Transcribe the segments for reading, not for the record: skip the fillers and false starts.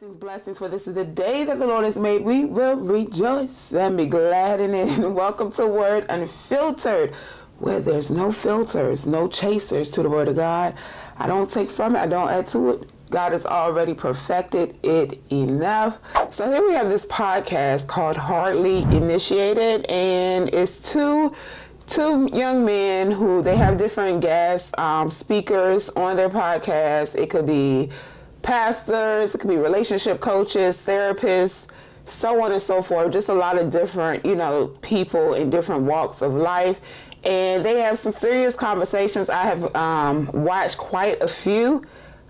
Blessings, for this is the day that the Lord has made. We will rejoice and be glad in it. And welcome to Word Unfiltered, where there's no filters, no chasers to the Word of God. I don't take from it, I don't add to it. God has already perfected it enough. So here we have this podcast called Hardly Initiated, and it's two young men who they have different guest speakers on their podcast. It could be pastors, it could be relationship coaches, therapists, so on and so forth. Just a lot of different, people in different walks of life. And they have some serious conversations. I have watched quite a few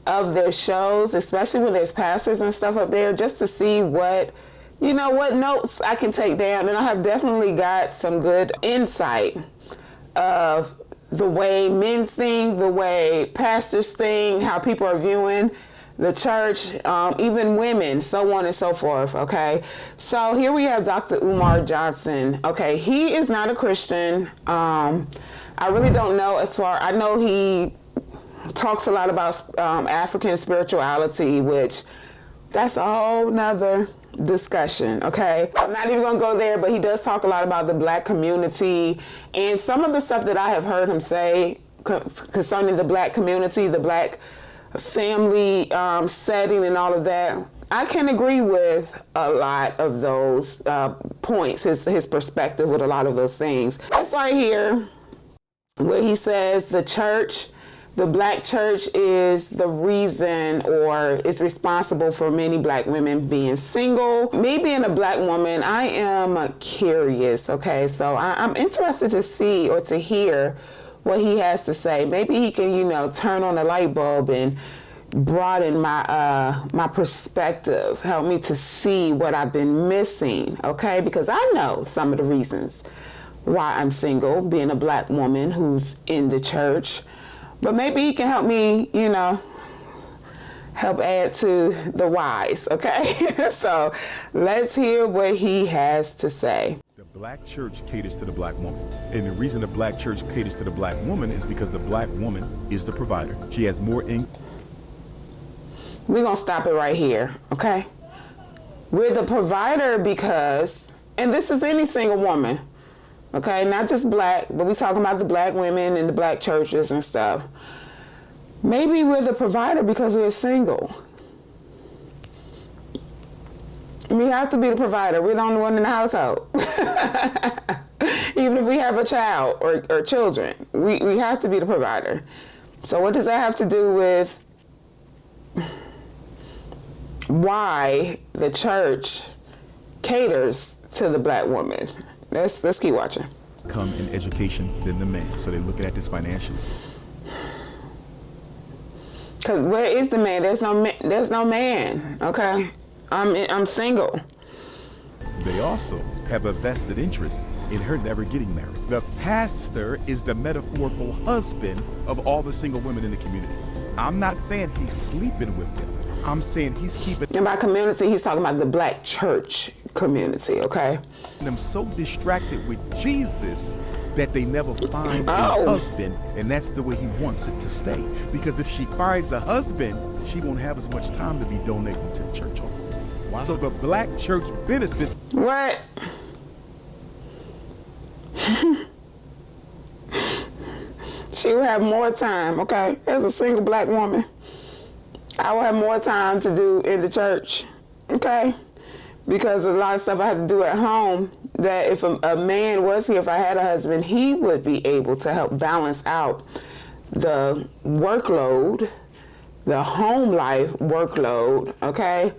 of their shows, especially when there's pastors and stuff up there, just to see what notes I can take down. And I have definitely got some good insight of the way men think, the way pastors think, how people are viewing the church, even women, so on and so forth, okay? So here we have Dr. Umar Johnson. Okay, he is not a Christian. I really don't know I know he talks a lot about African spirituality, which that's a whole nother discussion, okay? I'm not even gonna go there, but he does talk a lot about the Black community and some of the stuff that I have heard him say concerning the Black community, the Black family setting and all of that. I can agree with a lot of those points, his perspective with a lot of those things. It's right here where he says the Black church is the reason or is responsible for many Black women being single. Me being a Black woman, I am curious, okay? So I'm interested to see or to hear what he has to say. Maybe he can, turn on a light bulb and broaden my perspective, help me to see what I've been missing, okay? Because I know some of the reasons why I'm single, being a Black woman who's in the church. But maybe he can help me, help add to the whys, okay? So let's hear what he has to say. The Black church caters to the Black woman. And the reason the Black church caters to the Black woman is because the Black woman is the provider. She has more income. We're going to stop it right here, okay? We're the provider because, and this is any single woman, okay? Not just Black, but we're talking about the Black women and the Black churches and stuff. Maybe we're the provider because we're single. We have to be the provider. We're the only one in the household. Even if we have a child or children, we have to be the provider. So what does that have to do with why the church caters to the Black woman? Let's keep watching. Come in education than the man, so they're looking at this financially. Cause where is the man? There's no man. Okay, I'm single. They also have a vested interest in her never getting married. The pastor is the metaphorical husband of all the single women in the community. I'm not saying he's sleeping with them. I'm saying he's keeping. And by community, he's talking about the Black church community, okay? Them so distracted with Jesus that they never find a husband, and that's the way he wants it to stay. Because if she finds a husband, she won't have as much time to be donating to the church home. Wow. So the Black church benefits. What? She will have more time, okay? As a single Black woman, I will have more time to do in the church, okay? Because a lot of stuff I have to do at home that if a man was here, if I had a husband, he would be able to help balance out the workload, the home life workload, okay?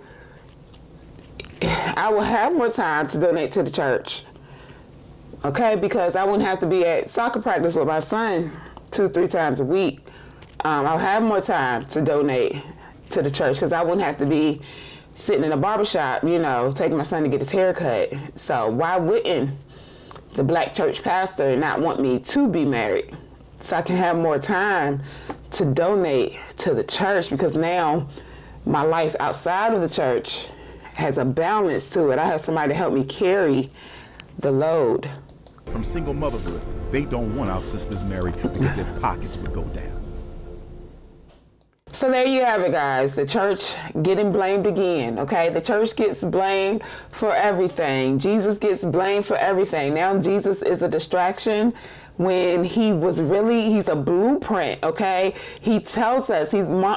I will have more time to donate to the church, okay? Because I wouldn't have to be at soccer practice with my son 2-3 times a week. I'll have more time to donate to the church because I wouldn't have to be sitting in a barbershop, taking my son to get his hair cut. So why wouldn't the Black church pastor not want me to be married? So I can have more time to donate to the church because now my life outside of the church has a balance to it. I have somebody to help me carry the load. From single motherhood, they don't want our sisters married because their pockets would go down. So there you have it, guys. The church getting blamed again, okay? The church gets blamed for everything. Jesus gets blamed for everything. Now Jesus is a distraction when he's a blueprint, okay? He tells us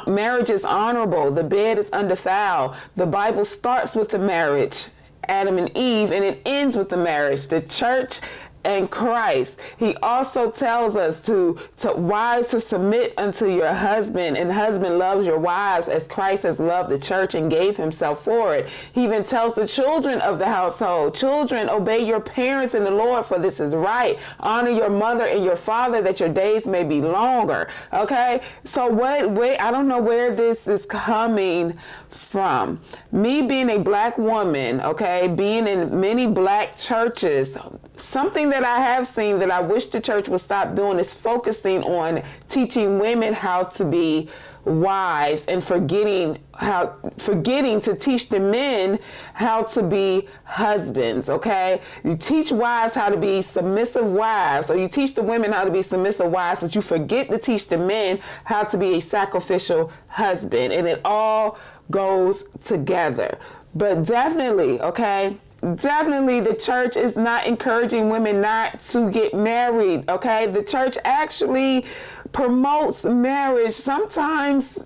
marriage is honorable. The bed is undefiled. The Bible starts with the marriage, Adam and Eve, and it ends with the marriage, the church and Christ. He also tells us to wives to submit unto your husband, and husband loves your wives as Christ has loved the church and gave himself for it. He even tells the children of the household, children, obey your parents in the Lord, for this is right. Honor your mother and your father, that your days may be longer. Okay, so I don't know where this is coming from. Me being a black woman, okay, being in many black churches, something that I have seen that I wish the church would stop doing is focusing on teaching women how to be wives and forgetting to teach the men how to be husbands, okay? You teach wives how to be submissive wives, or you teach the women how to be submissive wives, but you forget to teach the men how to be a sacrificial husband, and it all goes together. But definitely, okay, definitely the church is not encouraging women not to get married, okay? The church actually promotes marriage sometimes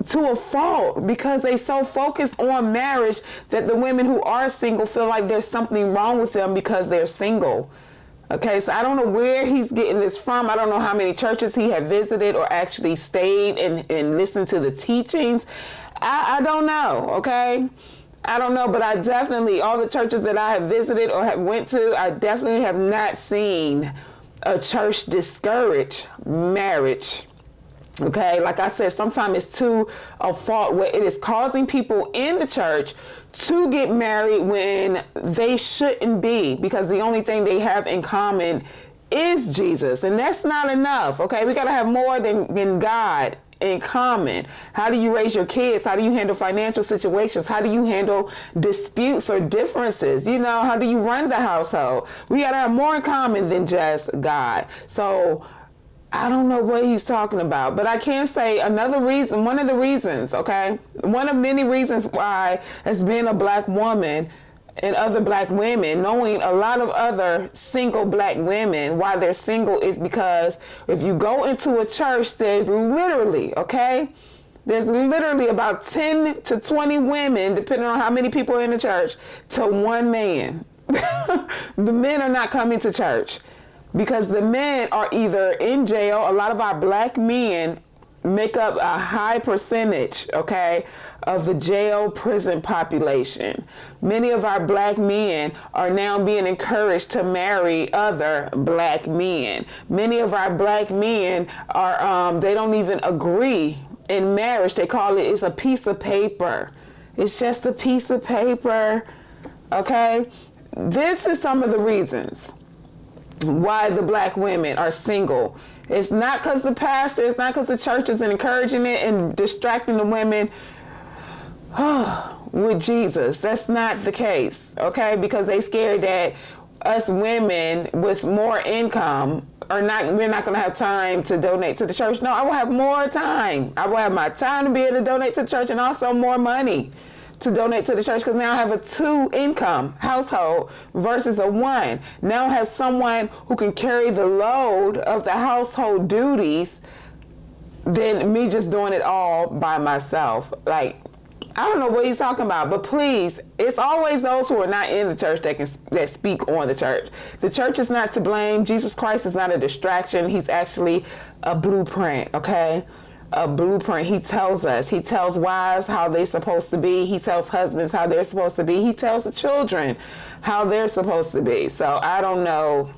to a fault, because they so focused on marriage that the women who are single feel like there's something wrong with them because they're single. Okay, so I don't know where he's getting this from. I don't know how many churches he had visited or actually stayed and listened to the teachings. I don't know, okay? I don't know, but I definitely, all the churches that I have visited or have went to, I definitely have not seen a church discourage marriage. Okay, like I said, sometimes it's to a fault where it is causing people in the church to get married when they shouldn't be, because the only thing they have in common is Jesus, and that's not enough. Okay, we got to have more than God in common. How do you raise your kids? How do you handle financial situations? How do you handle disputes or differences? You know, how do you run the household? We got to have more in common than just God. So I don't know what he's talking about, but I can say another reason, one of the reasons, okay, one of many reasons why, as being a black woman and other black women, knowing a lot of other single black women, why they're single, is because if you go into a church, there's literally about 10 to 20 women, depending on how many people are in the church, to one man. The men are not coming to church because the men are either in jail. A lot of our black men make up a high percentage, okay, of the jail prison population. Many of our black men are now being encouraged to marry other black men. Many of our black men are, they don't even agree in marriage. They call it's a piece of paper. It's just a piece of paper, okay? This is some of the reasons why the black women are single. It's not because the pastor, it's not because the church is encouraging it and distracting the women with Jesus. That's not the case, okay? Because they scared that us women with more income we're not going to have time to donate to the church. No, I will have more time. I will have my time to be able to donate to the church, and also more money to donate to the church, because now I have a 2-income household versus a 1. Now I have someone who can carry the load of the household duties than me just doing it all by myself. Like, I don't know what he's talking about, but please, it's always those who are not in the church that speak on the church. The church is not to blame. Jesus Christ is not a distraction. He's actually a blueprint, okay? A blueprint. He tells wives how they're supposed to be. He tells husbands how they're supposed to be. He tells the children how they're supposed to be. So I don't know.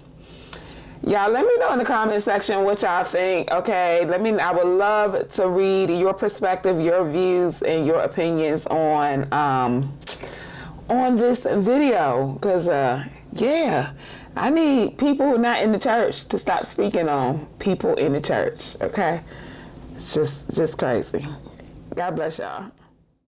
Y'all, let me know in the comment section what y'all think, okay? I would love to read your perspective, your views, and your opinions on this video, because, yeah, I need people who are not in the church to stop speaking on people in the church, okay? It's just crazy. God bless y'all.